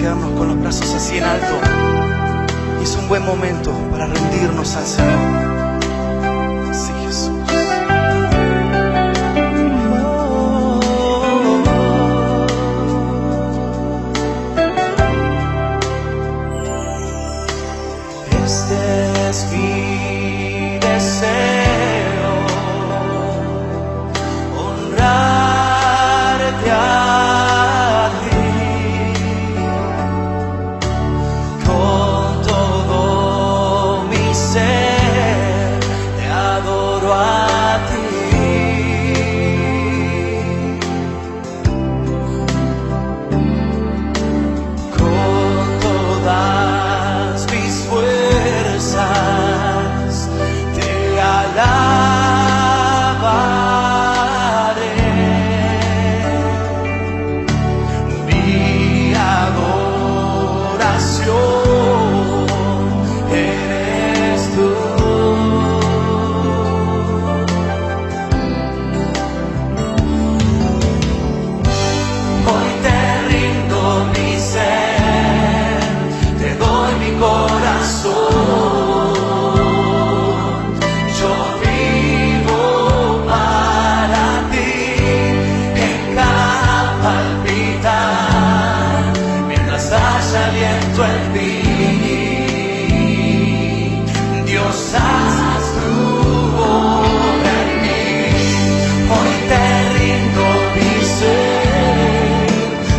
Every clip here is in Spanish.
quedarnos con los brazos así en alto. Y es un buen momento para rendirnos al Señor. Sí, Jesús. Este es mi deseo, honrarte a ti con todo mi ser, te adoro a ti. Con todas mis fuerzas te alabaré. Mi adoración eres tú. Hoy te rindo mi ser, te doy mi corazón. Yo vivo para ti en cada palpitar, mientras haya aliento en mí. Dios, haz tu obra en mí. Hoy te rindo mi ser,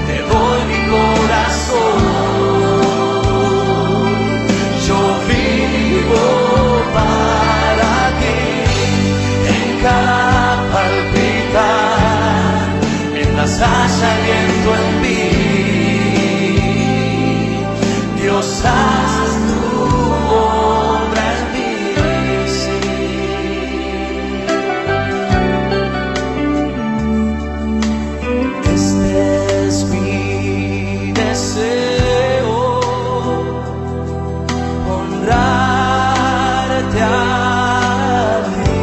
te doy mi corazón. Yo vivo para ti en cada palpitar, mientras haya aliento en mí. Dios, haz tu obra en mí, sí. Este es mi deseo, honrarte a ti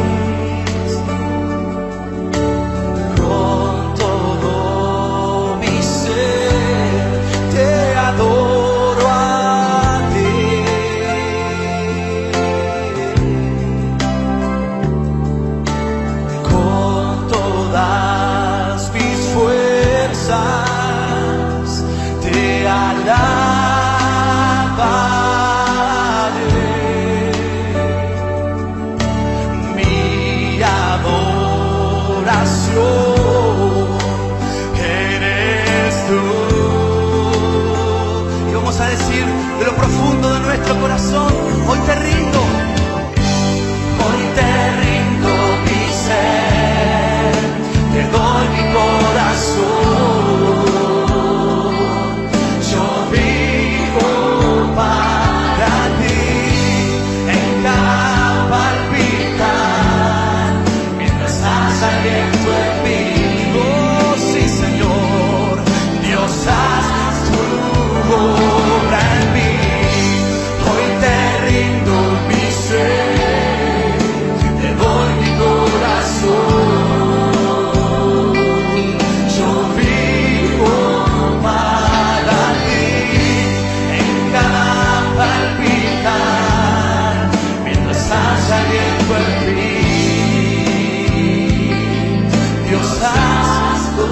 con todo mi ser, te adoro a ti. Con todas mis fuerzas te alabaré. Mi adoración eres tú. Y vamos a decir de lo profundo de nuestro corazón: hoy te rindo. Hoy te rindo mi ser, te doy mi corazón. Yo vivo para ti en cada palpitar, mientras haya aliento en mí. Oh, sí, Señor. Dios, haz tu obra en mí. Hoy te rindo mi ser, te doy mi corazón. Yo vivo para ti en cada palpitar, mientras haya aliento en mí. Dios, haz tu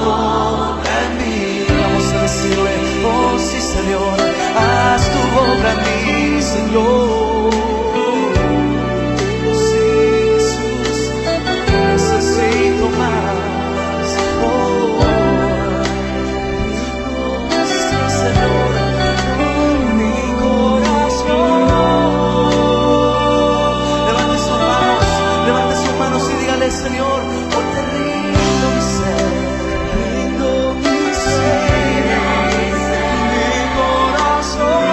obra en mí. Vamos a decirle: oh sí, Señor, haz tu obra en mí, Señor. Sí, Jesús, necesito más. Oh, sí, Señor, mi corazón. Levante sus manos y dígale: Señor, hoy te rindo mi ser, rindo mi ser, mi corazón.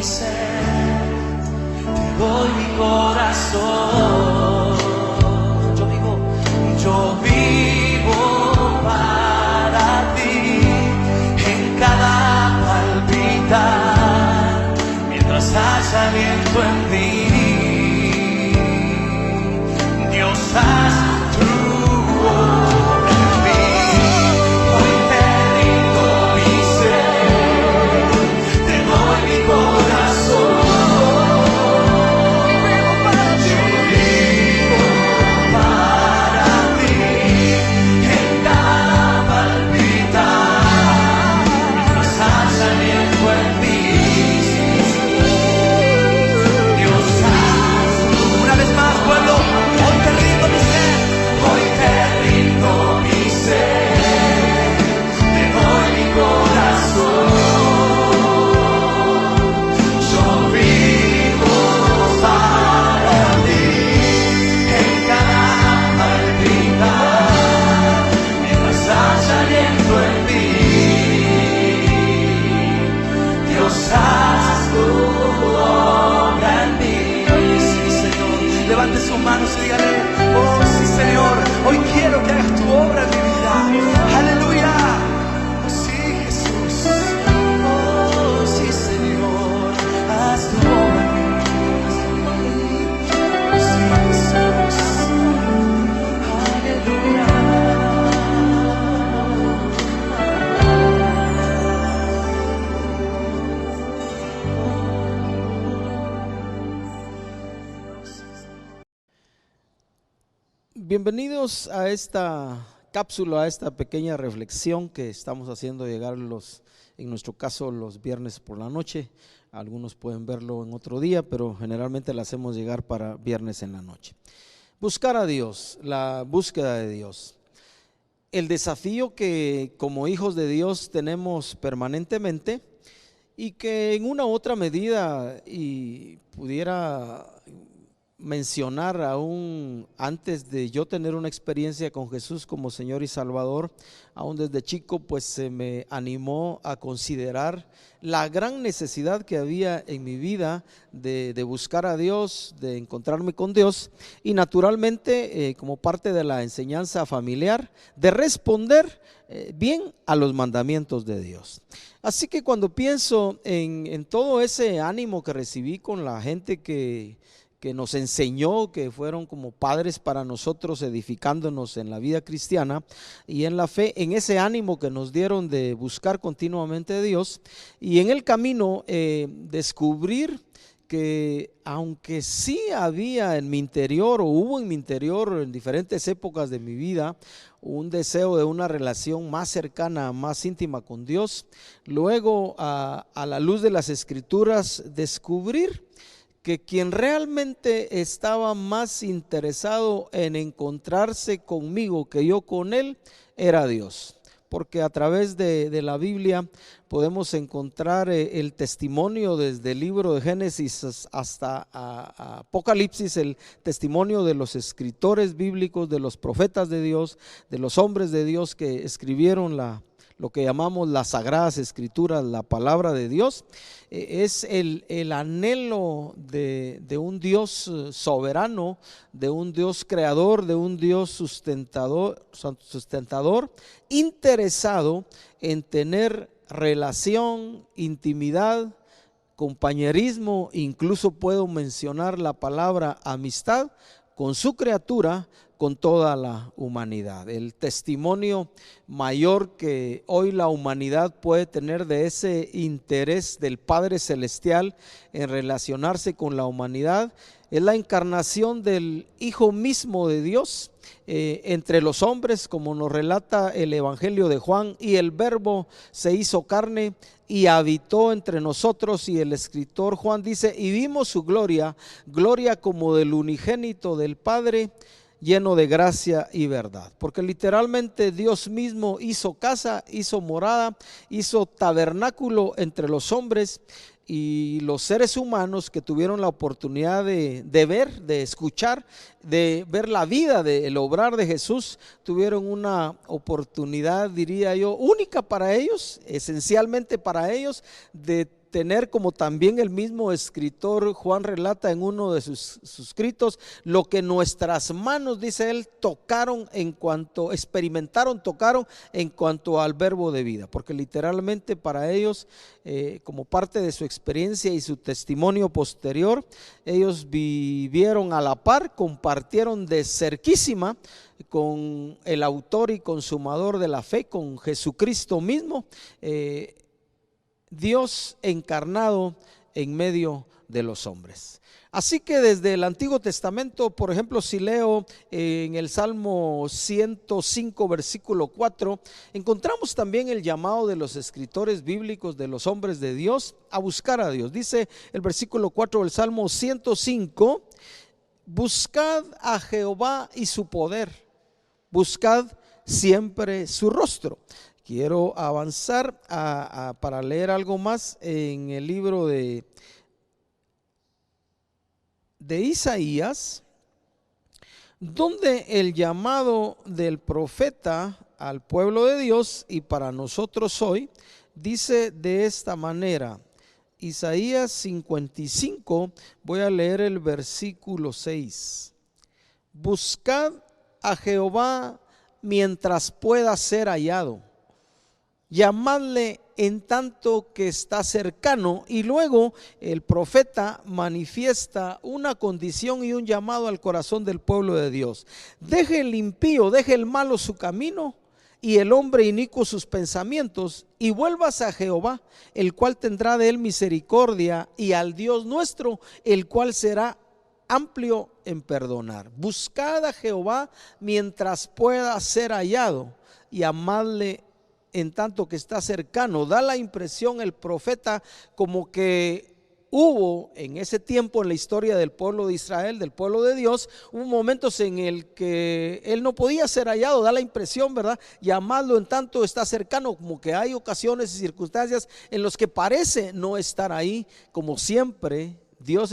mi ser, te doy mi corazón. Yo vivo para ti, en cada palpitar, mientras haya aliento en mí. Dios, haz tu obra en mí. Hoy te rindo mi ser, te doy mi corazón. Yo vivo para ti, en cada palpitar, mientras haya aliento en mí. Dios, haz una vez más, pueblo. Hoy te rindo mi ser, hoy te rindo mi ser, te doy mi corazón. Yo vivo para ti, en cada palpitar, mientras haya aliento en mí. Dios, haz tu obra en mí. Sí, Señor, levante sus manos y dígale: oh sí, Señor, hoy quiero que hagas tu obra en mi vida. Aleluya. Oh sí, Jesús. Oh sí, Señor, haz tu obra en mí. Oh sí, Jesús. Aleluya. Bienvenidos a esta cápsula, a esta pequeña reflexión que estamos haciendo llegar en nuestro caso los viernes por la noche. Algunos pueden verlo en otro día, pero generalmente la hacemos llegar para viernes en la noche. Buscar a Dios, la búsqueda de Dios. El desafío que como hijos de Dios tenemos permanentemente y que en una u otra medida y pudiera mencionar aún antes de yo tener una experiencia con Jesús como Señor y Salvador, aún desde chico pues se me animó a considerar la gran necesidad que había en mi vida de buscar a Dios, de encontrarme con Dios y naturalmente como parte de la enseñanza familiar de responder bien a los mandamientos de Dios. Así que cuando pienso en todo ese ánimo que recibí con la gente que nos enseñó, que fueron como padres para nosotros, edificándonos en la vida cristiana y en la fe, en ese ánimo que nos dieron de buscar continuamente a Dios y en el camino descubrir que aunque sí había en mi interior o hubo en mi interior en diferentes épocas de mi vida un deseo de una relación más cercana, más íntima con Dios, luego a la luz de las Escrituras descubrir que quien realmente estaba más interesado en encontrarse conmigo que yo con él era Dios. Porque a través de la Biblia podemos encontrar el testimonio desde el libro de Génesis hasta Apocalipsis, el testimonio de los escritores bíblicos, de los profetas de Dios, de los hombres de Dios que escribieron lo que llamamos las Sagradas Escrituras, la palabra de Dios. Es el anhelo de un Dios soberano, de un Dios creador, de un Dios sustentador, interesado en tener relación, intimidad, compañerismo, incluso puedo mencionar la palabra amistad con su criatura, con toda la humanidad. El testimonio mayor que hoy la humanidad puede tener de ese interés del Padre Celestial en relacionarse con la humanidad es la encarnación del Hijo mismo de Dios entre los hombres, como nos relata el Evangelio de Juan, y el Verbo se hizo carne y habitó entre nosotros, y el escritor Juan dice, y vimos su gloria, gloria como del unigénito del Padre, lleno de gracia y verdad. Porque literalmente Dios mismo hizo casa, hizo morada, hizo tabernáculo entre los hombres, y los seres humanos que tuvieron la oportunidad de ver, de escuchar, de ver la vida, el obrar de Jesús, tuvieron una oportunidad, diría yo, única para ellos, esencialmente para ellos, de tener, como también el mismo escritor Juan relata en uno de sus escritos, lo que nuestras manos, dice él, experimentaron, tocaron en cuanto al verbo de vida, porque literalmente para ellos, como parte de su experiencia y su testimonio posterior, ellos vivieron a la par, compartieron de cerquísima con el autor y consumador de la fe, con Jesucristo mismo, Dios encarnado en medio de los hombres. Así que desde el Antiguo Testamento, por ejemplo, si leo en el Salmo 105 versículo 4, encontramos también el llamado de los escritores bíblicos, de los hombres de Dios, a buscar a Dios. Dice el versículo 4 del Salmo 105: buscad a Jehová y su poder, buscad siempre su rostro. Quiero avanzar para leer algo más en el libro de Isaías, donde el llamado del profeta al pueblo de Dios y para nosotros hoy dice de esta manera. Isaías 55, voy a leer el versículo 6. Buscad a Jehová mientras pueda ser hallado, llamadle en tanto que está cercano. Y luego el profeta manifiesta una condición y un llamado al corazón del pueblo de Dios: deje el impío, deje el malo su camino y el hombre inicuo sus pensamientos, y vuélvase a Jehová, el cual tendrá de él misericordia, y al Dios nuestro, el cual será amplio en perdonar. Buscad a Jehová mientras pueda ser hallado, y amadle en tanto que está cercano. Da la impresión el profeta como que hubo en ese tiempo en la historia del pueblo de Israel, del pueblo de Dios, hubo momentos en el que él no podía ser hallado. Da la impresión, ¿verdad? Llamarlo en tanto está cercano, como que hay ocasiones y circunstancias en los que parece no estar ahí. Como siempre Dios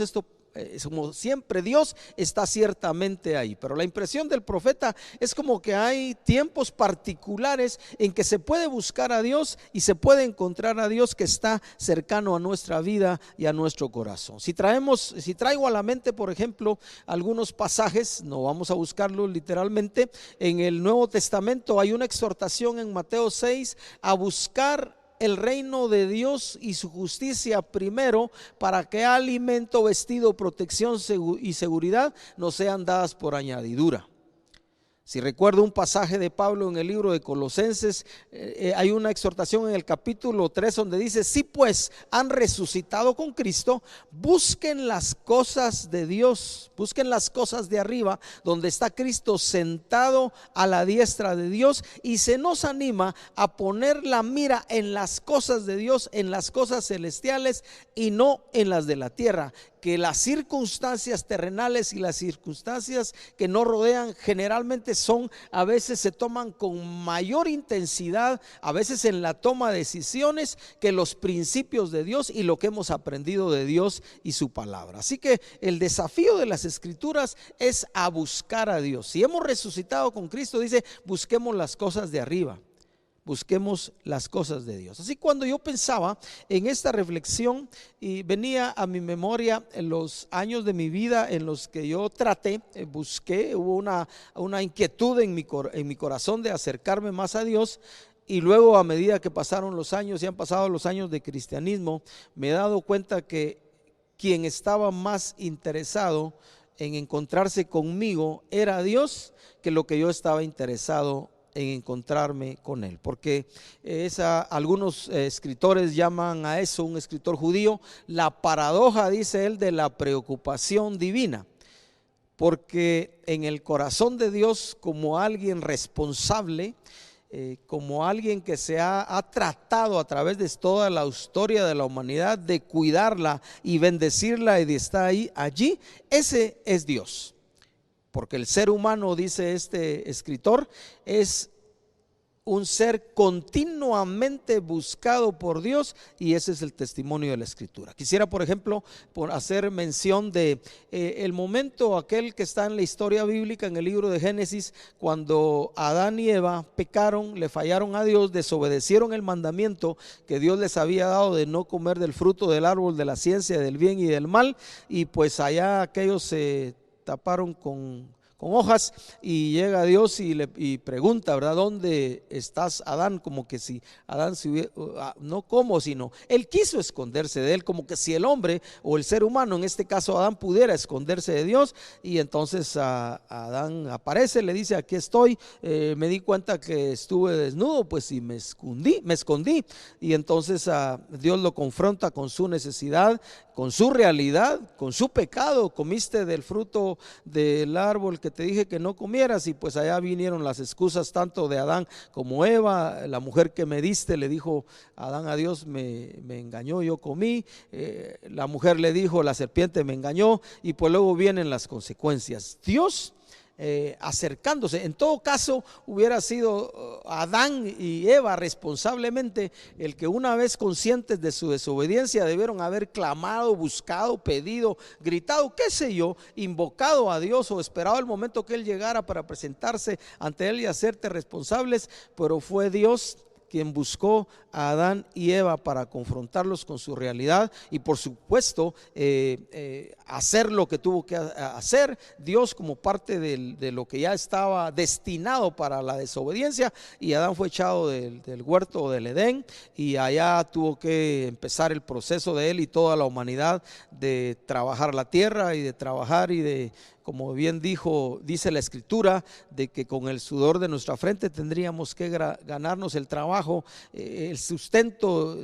Dios está ciertamente ahí, pero la impresión del profeta es como que hay tiempos particulares en que se puede buscar a Dios y se puede encontrar a Dios que está cercano a nuestra vida y a nuestro corazón. Si traigo a la mente, por ejemplo, algunos pasajes, no vamos a buscarlos literalmente, en el Nuevo Testamento hay una exhortación en Mateo 6 a buscar el reino de Dios y su justicia primero, para que alimento, vestido, protección y seguridad nos sean dadas por añadidura. Si recuerdo un pasaje de Pablo en el libro de Colosenses, hay una exhortación en el capítulo 3 donde dice: si pues han resucitado con Cristo, busquen las cosas de Dios, busquen las cosas de arriba, donde está Cristo sentado a la diestra de Dios, y se nos anima a poner la mira en las cosas de Dios, en las cosas celestiales y no en las de la tierra. Que las circunstancias terrenales y las circunstancias que nos rodean generalmente a veces se toman con mayor intensidad, a veces en la toma de decisiones, que los principios de Dios y lo que hemos aprendido de Dios y su palabra. Así que el desafío de las escrituras es a buscar a Dios. Si hemos resucitado con Cristo, dice: busquemos las cosas de arriba, busquemos las cosas de Dios. Así, cuando yo pensaba en esta reflexión y venía a mi memoria en los años de mi vida en los que yo busqué, hubo una inquietud en mi corazón de acercarme más a Dios. Y luego, a medida que pasaron los años y han pasado los años de cristianismo, me he dado cuenta que quien estaba más interesado en encontrarse conmigo era Dios, que lo que yo estaba interesado en encontrarme con él. Porque algunos escritores llaman a eso, un escritor judío, la paradoja, dice él, de la preocupación divina. Porque en el corazón de Dios, como alguien responsable, como alguien que se ha tratado a través de toda la historia de la humanidad de cuidarla y bendecirla y de estar allí, ese es Dios. Porque el ser humano, dice este escritor, es un ser continuamente buscado por Dios, y ese es el testimonio de la Escritura. Quisiera, por ejemplo, por hacer mención de el momento aquel que está en la historia bíblica, en el libro de Génesis, cuando Adán y Eva pecaron, le fallaron a Dios, desobedecieron el mandamiento que Dios les había dado de no comer del fruto del árbol de la ciencia del bien y del mal, y pues allá aquellos se taparon con hojas, y llega Dios y pregunta, ¿verdad? ¿Dónde estás, Adán? Como que si Adán se hubiera, no como, sino él quiso esconderse de él, como que si el hombre o el ser humano, en este caso Adán, pudiera esconderse de Dios. Y entonces Adán aparece, le dice: aquí estoy, me di cuenta que estuve desnudo, pues, y me escondí. Y entonces Dios lo confronta con su necesidad, con su realidad, con su pecado. Comiste del fruto del árbol que te dije que no comieras, y pues allá vinieron las excusas tanto de Adán como Eva. La mujer que me diste, le dijo Adán a Dios, me engañó, yo comí. La mujer le dijo, la serpiente me engañó, y pues luego vienen las consecuencias. Dios acercándose. En todo caso, hubiera sido Adán y Eva responsablemente el que, una vez conscientes de su desobediencia, debieron haber clamado, buscado, pedido, gritado, qué sé yo, invocado a Dios, o esperado el momento que Él llegara para presentarse ante Él y hacerte responsables. Pero fue Dios quien buscó a Adán y Eva para confrontarlos con su realidad, y por supuesto hacer lo que tuvo que hacer Dios como parte de lo que ya estaba destinado para la desobediencia. Y Adán fue echado del huerto del Edén, y allá tuvo que empezar el proceso de él y toda la humanidad de trabajar la tierra, y de trabajar, y de, como bien dice la Escritura, de que con el sudor de nuestra frente tendríamos que ganarnos el trabajo, el sustento,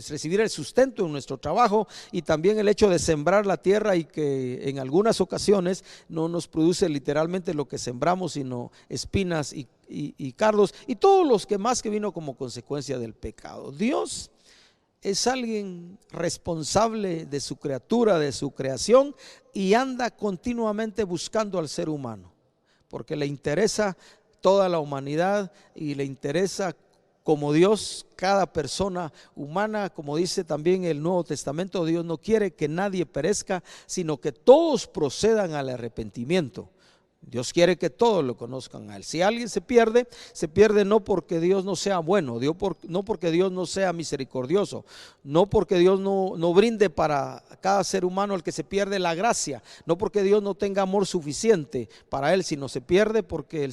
recibir el sustento en nuestro trabajo, y también el hecho de sembrar la tierra, y que en algunas ocasiones no nos produce literalmente lo que sembramos, sino espinas y cardos, y todos los que más que vino como consecuencia del pecado. Dios es alguien responsable de su criatura, de su creación, y anda continuamente buscando al ser humano, porque le interesa toda la humanidad, y le interesa como Dios cada persona humana. Como dice también el Nuevo Testamento, Dios no quiere que nadie perezca, sino que todos procedan al arrepentimiento. Dios quiere que todos lo conozcan a Él. Si alguien se pierde no porque Dios no sea bueno, no porque Dios no sea misericordioso, no porque Dios no brinde para cada ser humano al que se pierde la gracia, no porque Dios no tenga amor suficiente para él, sino se pierde porque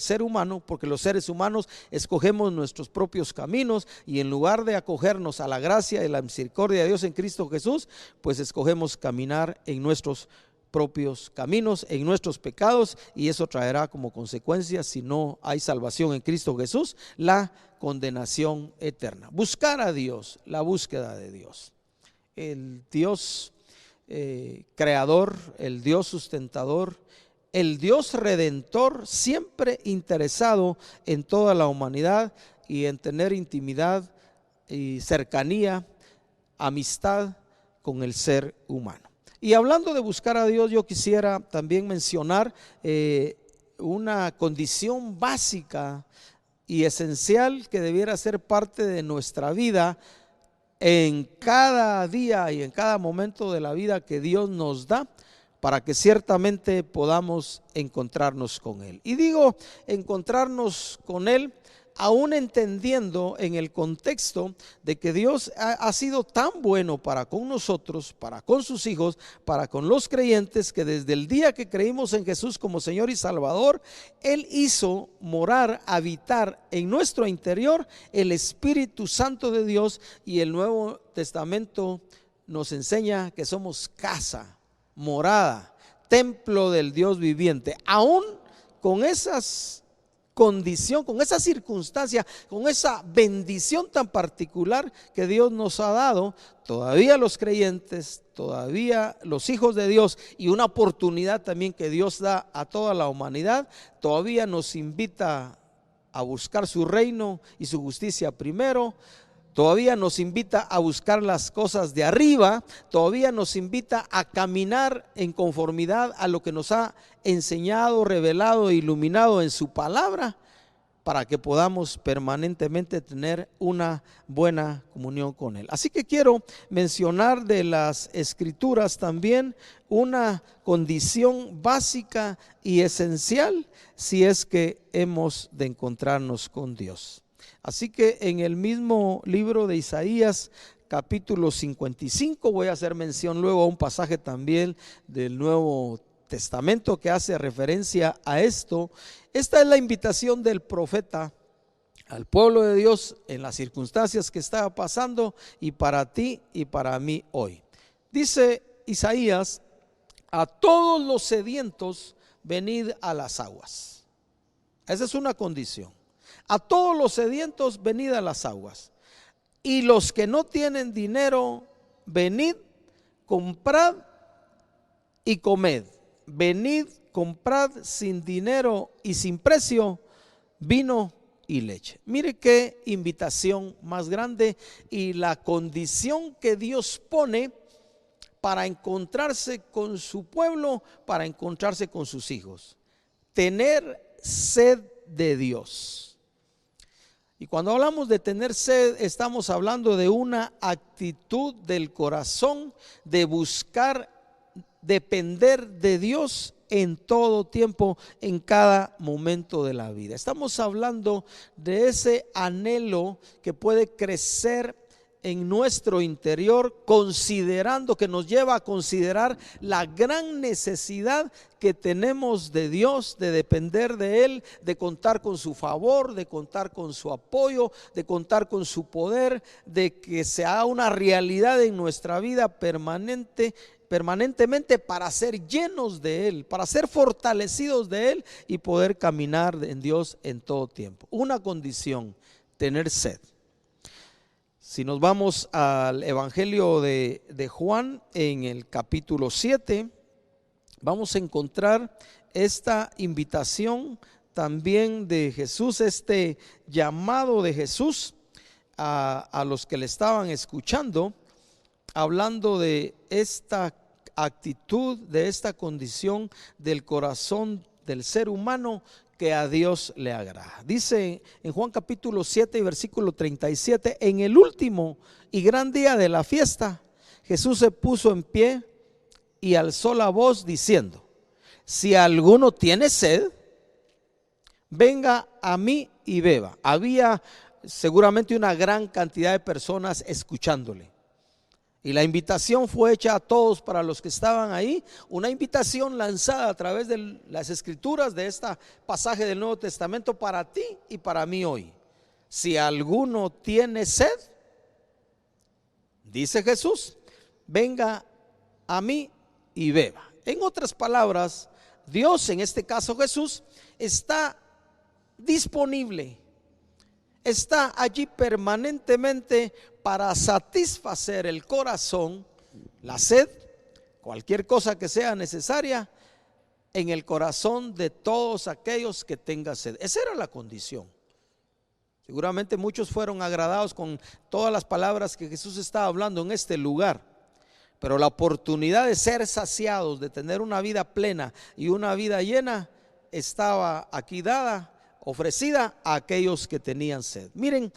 porque los seres humanos escogemos nuestros propios caminos, y en lugar de acogernos a la gracia y la misericordia de Dios en Cristo Jesús, pues escogemos caminar en nuestros propios caminos, en nuestros pecados, y eso traerá como consecuencia, si no hay salvación en Cristo Jesús, la condenación eterna. Buscar a Dios, la búsqueda de Dios, el Dios creador, el Dios sustentador, el Dios redentor, siempre interesado en toda la humanidad y en tener intimidad y cercanía, amistad con el ser humano. Y hablando de buscar a Dios, yo quisiera también mencionar una condición básica y esencial que debiera ser parte de nuestra vida en cada día y en cada momento de la vida que Dios nos da, para que ciertamente podamos encontrarnos con Él. Y digo encontrarnos con Él, aún entendiendo en el contexto de que Dios ha sido tan bueno para con nosotros, para con sus hijos, para con los creyentes, que desde el día que creímos en Jesús como Señor y Salvador, Él hizo morar, habitar en nuestro interior el Espíritu Santo de Dios. Y el Nuevo Testamento nos enseña que somos casa, morada, templo del Dios viviente. Aún con esas condición, con esa circunstancia, con esa bendición tan particular que Dios nos ha dado, todavía los creyentes, todavía los hijos de Dios, y una oportunidad también que Dios da a toda la humanidad, todavía nos invita a buscar su reino y su justicia primero. Todavía nos invita a buscar las cosas de arriba, todavía nos invita a caminar en conformidad a lo que nos ha enseñado, revelado e iluminado en su palabra, para que podamos permanentemente tener una buena comunión con Él. Así que quiero mencionar de las Escrituras también una condición básica y esencial si es que hemos de encontrarnos con Dios. Así que en el mismo libro de Isaías, capítulo 55, voy a hacer mención luego a un pasaje también del Nuevo Testamento que hace referencia a esto. Esta es la invitación del profeta al pueblo de Dios en las circunstancias que estaba pasando y para ti y para mí hoy. Dice Isaías: a todos los sedientos venid a las aguas. Esa es una condición. A todos los sedientos venid a las aguas. Y los que no tienen dinero, venid, comprad y comed. Venid, comprad sin dinero y sin precio vino y leche. Mire qué invitación más grande y la condición que Dios pone para encontrarse con su pueblo, para encontrarse con sus hijos. Tener sed de Dios. Y cuando hablamos de tener sed, estamos hablando de una actitud del corazón de buscar depender de Dios en todo tiempo, en cada momento de la vida. Estamos hablando de ese anhelo que puede crecer en nuestro interior, considerando, que nos lleva a considerar la gran necesidad que tenemos de Dios, de depender de Él, de contar con su favor, de contar con su apoyo, de contar con su poder, de que sea una realidad en nuestra vida permanentemente para ser llenos de Él, para ser fortalecidos de Él y poder caminar en Dios en todo tiempo. Una condición, tener sed. Si nos vamos al Evangelio de Juan, en el capítulo 7, vamos a encontrar esta invitación también de Jesús, este llamado de Jesús a los que le estaban escuchando, hablando de esta actitud, de esta condición del corazón del ser humano que a Dios le agrada. Dice en Juan capítulo 7 y versículo 37: en el último y gran día de la fiesta, Jesús se puso en pie y alzó la voz diciendo: si alguno tiene sed, venga a mí y beba. Había seguramente una gran cantidad de personas escuchándole. Y la invitación fue hecha a todos para los que estaban ahí, una invitación lanzada a través de las escrituras de este pasaje del Nuevo Testamento para ti y para mí hoy. Si alguno tiene sed, dice Jesús, venga a mí y beba. En otras palabras, Dios, en este caso Jesús, está disponible, está allí permanentemente para satisfacer el corazón, la sed, cualquier cosa que sea necesaria en el corazón de todos aquellos que tengan sed. Esa era la condición. Seguramente muchos fueron agradados con todas las palabras que Jesús estaba hablando en este lugar, pero la oportunidad de ser saciados, de tener una vida plena y una vida llena, estaba aquí dada, ofrecida a aquellos que tenían sed. Miren,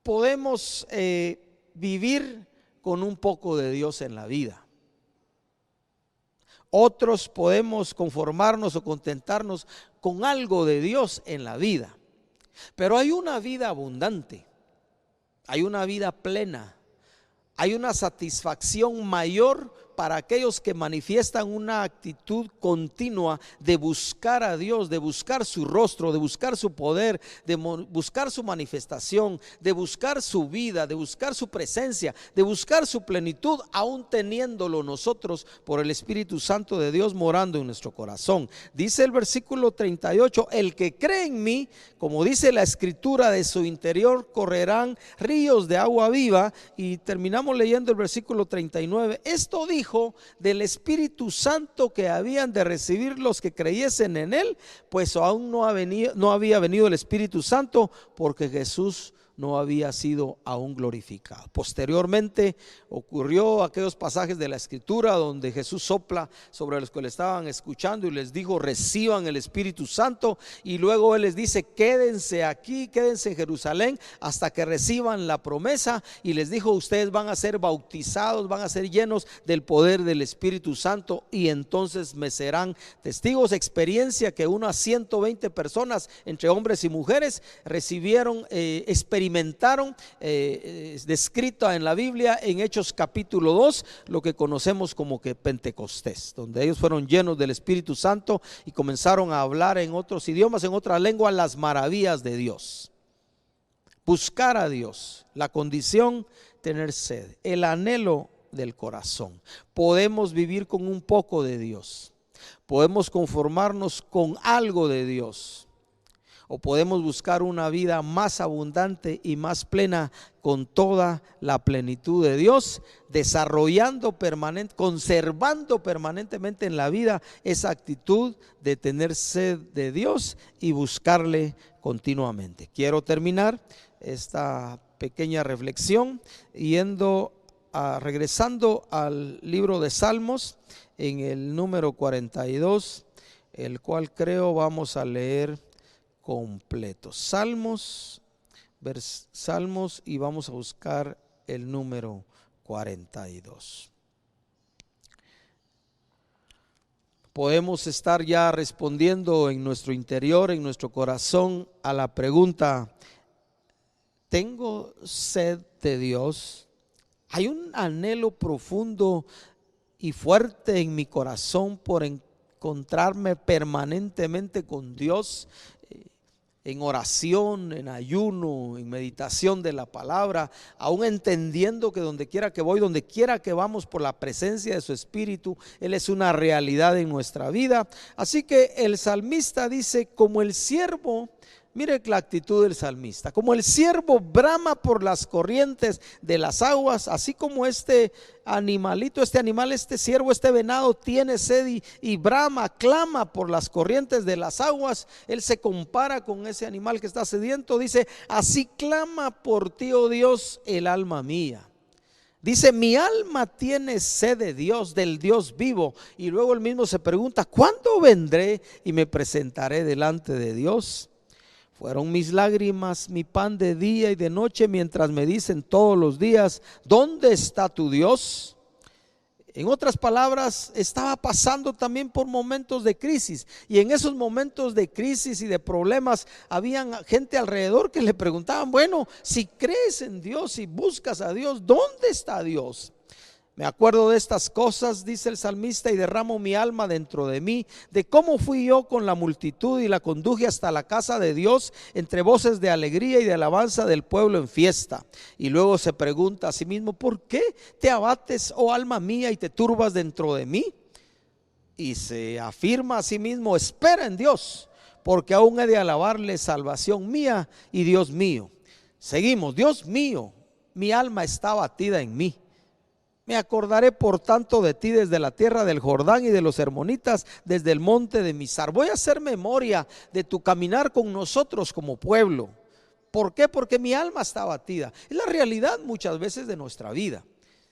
podemos vivir con un poco de Dios en la vida. Otros podemos conformarnos o contentarnos con algo de Dios en la vida. Pero hay una vida abundante, hay una vida plena, hay una satisfacción mayor para aquellos que manifiestan una actitud continua de buscar a Dios, de buscar su rostro, de buscar su poder, de buscar su manifestación, de buscar su vida, de buscar su presencia, de buscar su plenitud, aún teniéndolo nosotros por el Espíritu Santo de Dios morando en nuestro corazón. Dice el versículo 38, el que cree en mí, como dice la escritura, de su interior correrán ríos de agua viva. Y terminamos leyendo el versículo 39, esto dijo del Espíritu Santo que habían de recibir los que creyesen en él, pues aún no había venido el Espíritu Santo, porque Jesús no había sido aún glorificado. Posteriormente ocurrió aquellos pasajes de la Escritura donde Jesús sopla sobre los que le estaban escuchando y les dijo: reciban el Espíritu Santo, y luego Él les dice: quédense aquí, quédense en Jerusalén hasta que reciban la promesa, y les dijo: ustedes van a ser bautizados, van a ser llenos del poder del Espíritu Santo, y entonces me serán testigos. Experiencia que unas 120 personas entre hombres y mujeres recibieron, experimentaron, descrita en la Biblia en Hechos capítulo 2, lo que conocemos como que Pentecostés, donde ellos fueron llenos del Espíritu Santo y comenzaron a hablar en otros idiomas, en otra lengua, las maravillas de Dios. Buscar a Dios, la condición, tener sed, el anhelo del corazón. Podemos vivir con un poco de Dios, podemos conformarnos con algo de Dios, o podemos buscar una vida más abundante y más plena con toda la plenitud de Dios, desarrollando conservando permanentemente en la vida esa actitud de tener sed de Dios y buscarle continuamente. Quiero terminar esta pequeña reflexión regresando al libro de Salmos, en el número 42, el cual creo vamos a leer completo. Salmos, y vamos a buscar el número 42. Podemos estar ya respondiendo en nuestro interior, en nuestro corazón, a la pregunta: ¿tengo sed de Dios? ¿Hay un anhelo profundo y fuerte en mi corazón por encontrarme permanentemente con Dios, en oración, en ayuno, en meditación de la palabra, aún entendiendo que donde quiera que voy, donde quiera que vamos, por la presencia de su Espíritu, Él es una realidad en nuestra vida? Así que el salmista dice: como el siervo, mire la actitud del salmista, como el siervo brama por las corrientes de las aguas, así como este animalito, este siervo, este venado tiene sed y brama, clama por las corrientes de las aguas. Él se compara con ese animal que está sediento. Dice: así clama por ti, oh Dios, el alma mía. Dice: mi alma tiene sed de Dios, del Dios vivo. Y luego él mismo se pregunta: ¿cuándo vendré y me presentaré delante de Dios? Fueron mis lágrimas mi pan de día y de noche, mientras me dicen todos los días: ¿dónde está tu Dios? En otras palabras, estaba pasando también por momentos de crisis, y en esos momentos de crisis y de problemas habían gente alrededor que le preguntaban: bueno, si crees en Dios, si buscas a Dios, ¿dónde está Dios? Me acuerdo de estas cosas, dice el salmista, y derramo mi alma dentro de mí, de cómo fui yo con la multitud y la conduje hasta la casa de Dios, entre voces de alegría y de alabanza del pueblo en fiesta. Y luego se pregunta a sí mismo: ¿por qué te abates, oh alma mía, y te turbas dentro de mí? Y se afirma a sí mismo: espera en Dios, porque aún he de alabarle, salvación mía y Dios mío. Seguimos: Dios mío, mi alma está abatida en mí. Me acordaré por tanto de ti desde la tierra del Jordán y de los hermonitas, desde el monte de Mizar. Voy a hacer memoria de tu caminar con nosotros como pueblo. ¿Por qué? Porque mi alma está abatida. Es la realidad muchas veces de nuestra vida.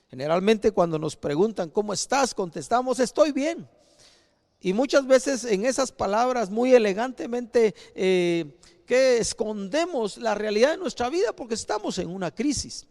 Generalmente cuando nos preguntan: ¿cómo estás?, contestamos: estoy bien. Y muchas veces en esas palabras muy elegantemente que escondemos la realidad de nuestra vida, porque estamos en una crisis.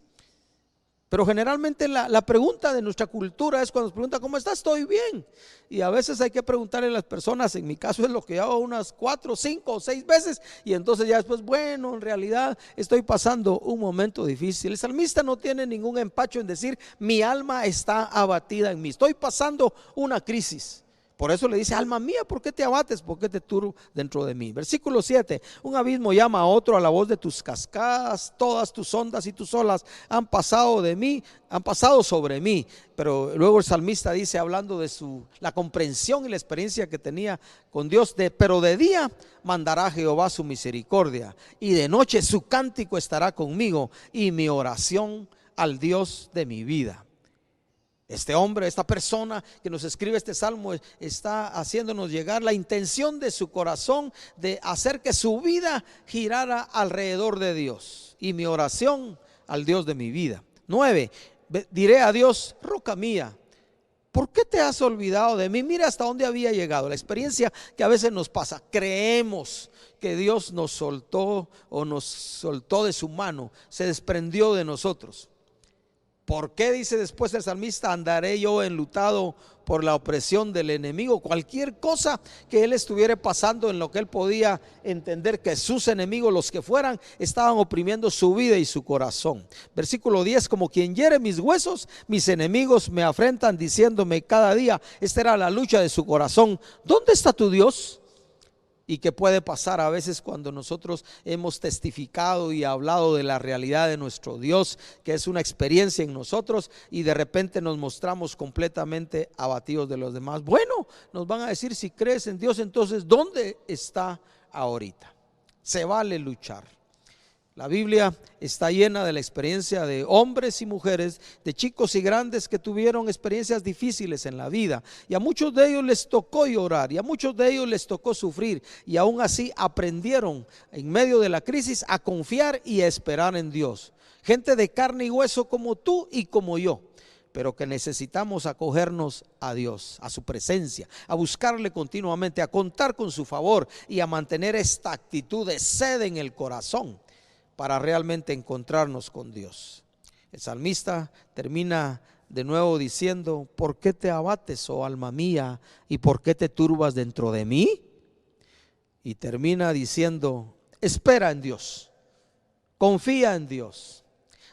Pero generalmente la pregunta de nuestra cultura es, cuando nos preguntan: ¿cómo estás? Estoy bien. Y a veces hay que preguntarle a las personas, en mi caso es lo que hago unas 4, 5 o 6 veces, y entonces ya después: bueno, en realidad estoy pasando un momento difícil. El salmista no tiene ningún empacho en decir: mi alma está abatida en mí, estoy pasando una crisis. Por eso le dice: alma mía, ¿por qué te abates? ¿Por qué te turbas dentro de mí? Versículo 7: un abismo llama a otro a la voz de tus cascadas, todas tus ondas y tus olas han pasado sobre mí. Pero luego el salmista dice, hablando de la comprensión y la experiencia que tenía con Dios: pero de día mandará Jehová su misericordia, y de noche su cántico estará conmigo, y mi oración al Dios de mi vida. Este hombre, esta persona que nos escribe este salmo está haciéndonos llegar la intención de su corazón de hacer que su vida girara alrededor de Dios, y mi oración al Dios de mi vida. 9, diré a Dios: roca mía, ¿por qué te has olvidado de mí? Mira hasta dónde había llegado. La experiencia que a veces nos pasa, creemos que Dios nos soltó o nos soltó de su mano, se desprendió de nosotros. ¿Por qué, dice después el salmista, andaré yo enlutado por la opresión del enemigo? Cualquier cosa que él estuviera pasando, en lo que él podía entender que sus enemigos, los que fueran, estaban oprimiendo su vida y su corazón. Versículo 10: como quien hiere mis huesos, mis enemigos me afrentan diciéndome cada día. Esta era la lucha de su corazón: ¿dónde está tu Dios? Y que puede pasar a veces cuando nosotros hemos testificado y hablado de la realidad de nuestro Dios, que es una experiencia en nosotros, y de repente nos mostramos completamente abatidos de los demás. Bueno, nos van a decir: si crees en Dios, entonces ¿dónde está ahorita? Se vale luchar. La Biblia está llena de la experiencia de hombres y mujeres, de chicos y grandes que tuvieron experiencias difíciles en la vida, y a muchos de ellos les tocó llorar, y a muchos de ellos les tocó sufrir, y aún así aprendieron en medio de la crisis a confiar y a esperar en Dios. Gente de carne y hueso como tú y como yo, pero que necesitamos acogernos a Dios, a su presencia, a buscarle continuamente, a contar con su favor y a mantener esta actitud de sed en el corazón para realmente encontrarnos con Dios. El salmista termina de nuevo diciendo: ¿por qué te abates, oh alma mía, y por qué te turbas dentro de mí? Y termina diciendo: espera en Dios, confía en Dios,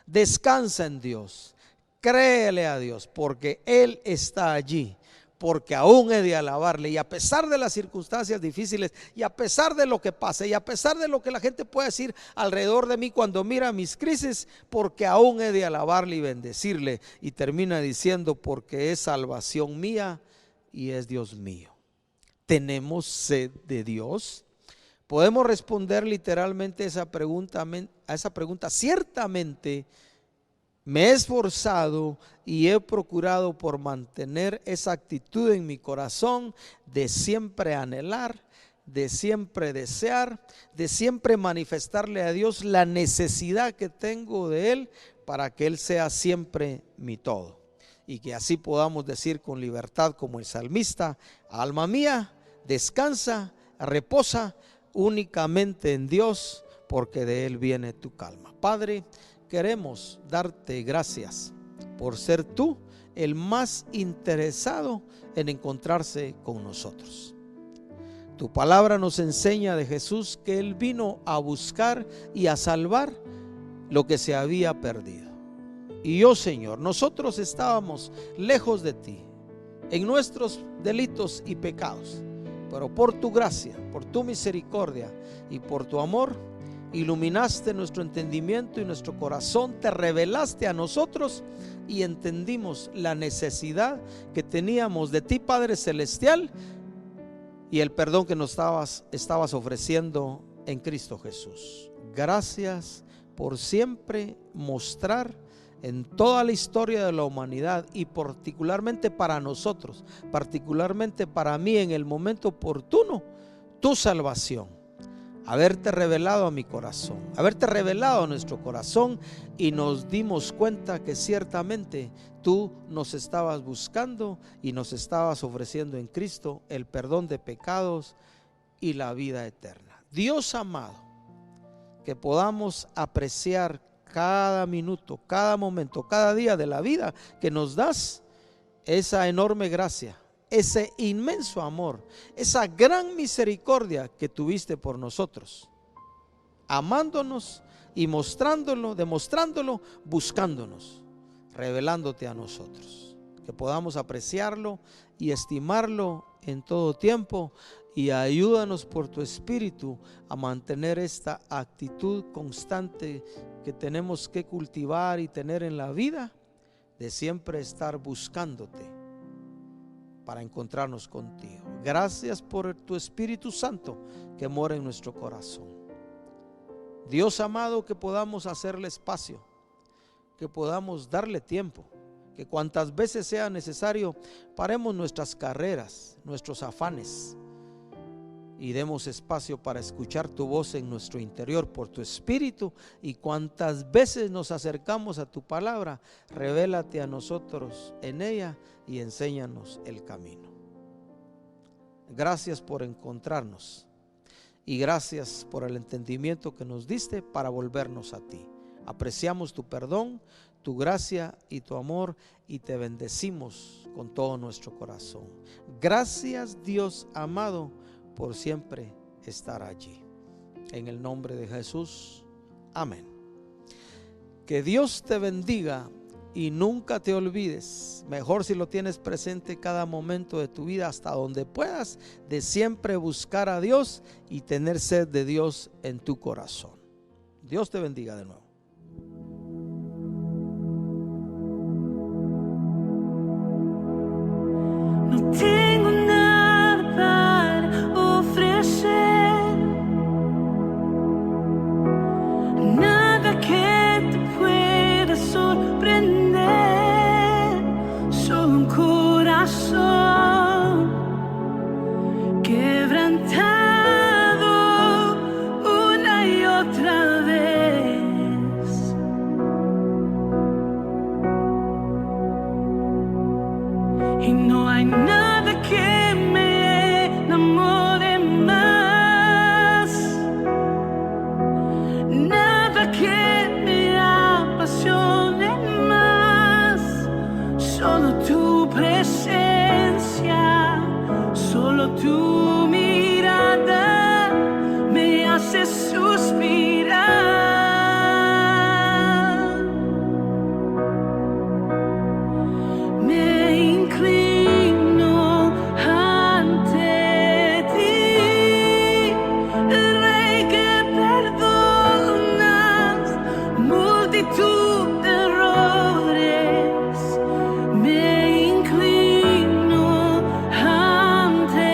descansa en Dios, créele a Dios, porque Él está allí, porque aún he de alabarle. Y a pesar de las circunstancias difíciles, y a pesar de lo que pase, y a pesar de lo que la gente puede decir alrededor de mí cuando mira mis crisis, porque aún he de alabarle y bendecirle. Y termina diciendo: porque es salvación mía y es Dios mío. ¿Tenemos sed de Dios? Podemos responder literalmente a esa pregunta: ciertamente me he esforzado y he procurado por mantener esa actitud en mi corazón de siempre anhelar, de siempre desear, de siempre manifestarle a Dios la necesidad que tengo de Él, para que Él sea siempre mi todo. Y que así podamos decir con libertad como el salmista: alma mía, descansa, reposa únicamente en Dios, porque de Él viene tu calma. Padre, queremos darte gracias por ser tú el más interesado en encontrarse con nosotros. Tu palabra nos enseña de Jesús que Él vino a buscar y a salvar lo que se había perdido. Y yo, Señor, nosotros estábamos lejos de ti en nuestros delitos y pecados, pero por tu gracia, por tu misericordia y por tu amor, iluminaste nuestro entendimiento y nuestro corazón, te revelaste a nosotros y entendimos la necesidad que teníamos de ti, Padre Celestial, y el perdón que nos estabas ofreciendo en Cristo Jesús. Gracias por siempre mostrar en toda la historia de la humanidad, y particularmente para nosotros, particularmente para mí en el momento oportuno, tu salvación. Haberte revelado a mi corazón, haberte revelado a nuestro corazón, y nos dimos cuenta que ciertamente tú nos estabas buscando y nos estabas ofreciendo en Cristo el perdón de pecados y la vida eterna. Dios amado, que podamos apreciar cada minuto, cada momento, cada día de la vida que nos das, esa enorme gracia, ese inmenso amor, esa gran misericordia que tuviste por nosotros, amándonos y demostrándolo, buscándonos, revelándote a nosotros. Que podamos apreciarlo y estimarlo en todo tiempo, y ayúdanos por tu Espíritu a mantener esta actitud constante que tenemos que cultivar y tener en la vida, de siempre estar buscándote para encontrarnos contigo. Gracias por tu Espíritu Santo que mora en nuestro corazón. Dios amado, que podamos hacerle espacio, que podamos darle tiempo, que cuantas veces sea necesario paremos nuestras carreras, nuestros afanes y demos espacio para escuchar tu voz en nuestro interior por tu Espíritu. Y cuantas veces nos acercamos a tu palabra, revélate a nosotros en ella y enséñanos el camino. Gracias por encontrarnos y gracias por el entendimiento que nos diste para volvernos a ti. Apreciamos tu perdón, tu gracia y tu amor y te bendecimos con todo nuestro corazón. Gracias, Dios amado, por siempre estar allí. En el nombre de Jesús, amén. Que Dios te bendiga y nunca te olvides, mejor si lo tienes presente cada momento de tu vida, hasta donde puedas, de siempre buscar a Dios y tener sed de Dios en tu corazón. Dios te bendiga de nuevo. No tengo nada para ofrecer, nada que te pueda sorprender, solo un corazón quebrantado una y otra vez. Y no hay nada que me enamore más, nada que me apasione más, solo tu presencia, solo tu mirada me hace suspirar. Me inclino ante ti, Rey que perdonas multitud de errores. Me inclino ante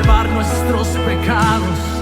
llevar nuestros pecados.